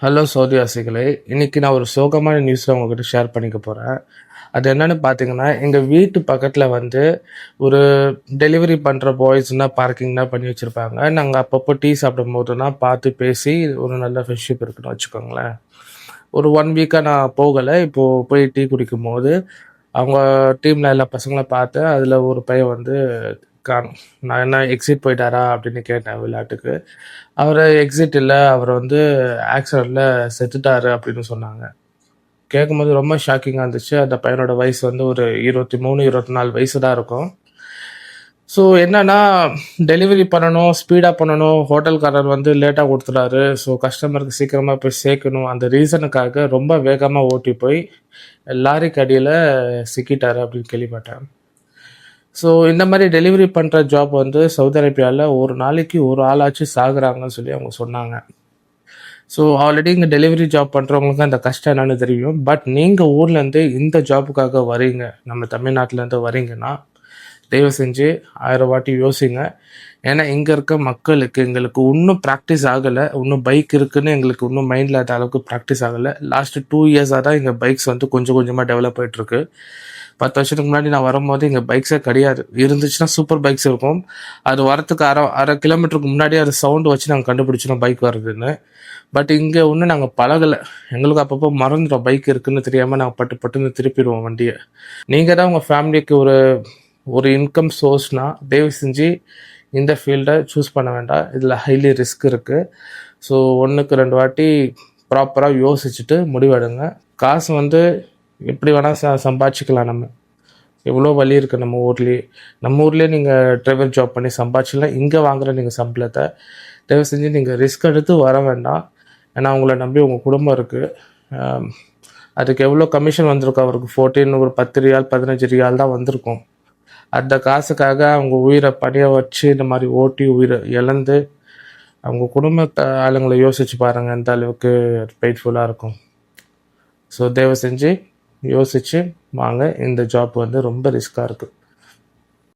Hello சௌதிவாசிகளே, இன்னைக்கு நான் ஒரு சோகமான நியூஸை உங்ககிட்ட ஷேர் பண்ணிக்க போகிறேன். அது என்னன்னு பார்த்தீங்கன்னா, எங்கள் வீட்டு பக்கத்தில் வந்து ஒரு டெலிவரி பண்ணுற பாய்ஸ்னா பார்க்கிங்லாம் பண்ணி வச்சுருப்பாங்க. நாங்கள் அப்பப்போ டீ சாப்பிடும் போதுனா பார்த்து பேசி ஒரு நல்ல ஃப்ரெண்ட்ஷிப் இருக்குன்னு வச்சுக்கோங்களேன். ஒரு 1 வீக்காக நான் போகலை. இப்போது போய் டீ குடிக்கும்போது அவங்க டீமில் எல்லா பசங்களும் பார்த்தேன். அதில் ஒரு பையன் வந்து காணோம். நான் என்ன எக்ஸிட் போயிட்டாரா அப்படின்னு கேட்டேன் விளையாட்டுக்கு. அவர் எக்ஸிட் இல்லை, அவர் வந்து ஆக்சிடெண்ட்டில் செத்துட்டாரு அப்படின்னு சொன்னாங்க. கேட்கும்போது ரொம்ப ஷாக்கிங்காக இருந்துச்சு. அந்த பையனோட வயசு வந்து ஒரு 23, 24 வயசு தான் இருக்கும். ஸோ என்னன்னா, டெலிவரி பண்ணணும், ஸ்பீடாக பண்ணணும், ஹோட்டல்காரர் வந்து லேட்டாக கொடுத்துட்டாரு. ஸோ கஸ்டமருக்கு சீக்கிரமாக போய் சேர்க்கணும். அந்த ரீசனுக்காக ரொம்ப வேகமாக ஓட்டி போய் லாரிக்கு அடியில் சிக்கிட்டாரு அப்படின்னு கேள்விப்பட்டேன். ஸோ இந்த மாதிரி டெலிவரி பண்ணுற ஜாப் வந்து சவுதி அரேபியாவில் ஒரு நாளைக்கு ஒரு ஆளாச்சும் சாகுறாங்கன்னு சொல்லி அவங்க சொன்னாங்க. ஸோ ஆல்ரெடி இங்கே டெலிவரி ஜாப் பண்ணுறவங்களுக்கு அந்த கஷ்டம் என்னன்னு தெரியும். பட் நீங்கள் ஊர்லேருந்து இந்த ஜாப்புக்காக வரீங்க, நம்ம தமிழ்நாட்டிலேருந்து வரீங்கன்னா தயவு செஞ்சு 1000 வாட்டி யோசிங்க. ஏன்னா இங்கே இருக்க மக்களுக்கு எங்களுக்கு இன்னும் ப்ராக்டிஸ் ஆகலை. இன்னும் பைக் இருக்குன்னு எங்களுக்கு இன்னும் மைண்டில் அந்த அளவுக்கு ப்ராக்டிஸ் ஆகலை. லாஸ்ட்டு 2 இயர்ஸாக தான் இங்கே பைக்ஸ் வந்து கொஞ்சம் கொஞ்சமாக டெவலப் ஆகிட்டுருக்கு. 10 வருஷத்துக்கு முன்னாடி நான் வரும்போது இங்கே பைக்ஸே கிடையாது. இருந்துச்சுன்னா சூப்பர் பைக்ஸ் இருக்கும். அது வரத்துக்கு அரை அரை கிலோமீட்டருக்கு முன்னாடி அது சவுண்டு வச்சு நாங்கள் கண்டுபிடிச்சிடும் பைக் வருதுன்னு. பட் இங்கே இன்னும் நாங்கள் பழகலை. எங்களுக்கு அப்பப்போ மறந்துடும் பைக் இருக்குன்னு தெரியாமல் நாங்கள் பட்டுன்னு திருப்பிடுவோம் வண்டியை. நீங்கள் தான் உங்கள் ஃபேமிலிக்கு ஒரு இன்கம் சோர்ஸ்னா தயவு செஞ்சு இந்த ஃபீல்டை சூஸ் பண்ண வேண்டாம். இதில் ஹைலி ரிஸ்க் இருக்குது. ஸோ 1க்கு 2 வாட்டி ப்ராப்பராக யோசிச்சுட்டு முடிவெடுங்க. காசு வந்து எப்படி வேணால் சம்பாதிச்சிக்கலாம். நம்ம எவ்வளோ வழி இருக்குது நம்ம ஊர்லேயே நீங்கள் டிரைவர் ஜாப் பண்ணி சம்பாதிச்சிக்கலாம். இங்கே வாங்குகிற நீங்கள் சம்பளத்தை தயவு செஞ்சு நீங்கள் ரிஸ்க் எடுத்து வர வேண்டாம். ஏன்னா உங்களை நம்பி உங்கள் குடும்பம் இருக்குது. அதுக்கு எவ்வளோ கமிஷன் வந்திருக்கும் அவருக்கு 14 ஒரு 10 ரியால் 15 ரியால் தான் வந்திருக்கும். அந்த காசுக்காக அவங்க உயிரை பணிய வச்சு இந்த மாதிரி ஓட்டி உயிரை இழந்து அவங்க குடும்ப ஆளுங்களை யோசிச்சு பாருங்கள் எந்த அளவுக்கு பெயின்ஃபுல்லாக இருக்கும். ஸோ தயவு செஞ்சு யோசிச்சு வாங்க. இந்த ஜாப் வந்து ரொம்ப ரிஸ்க்காக இருக்குது.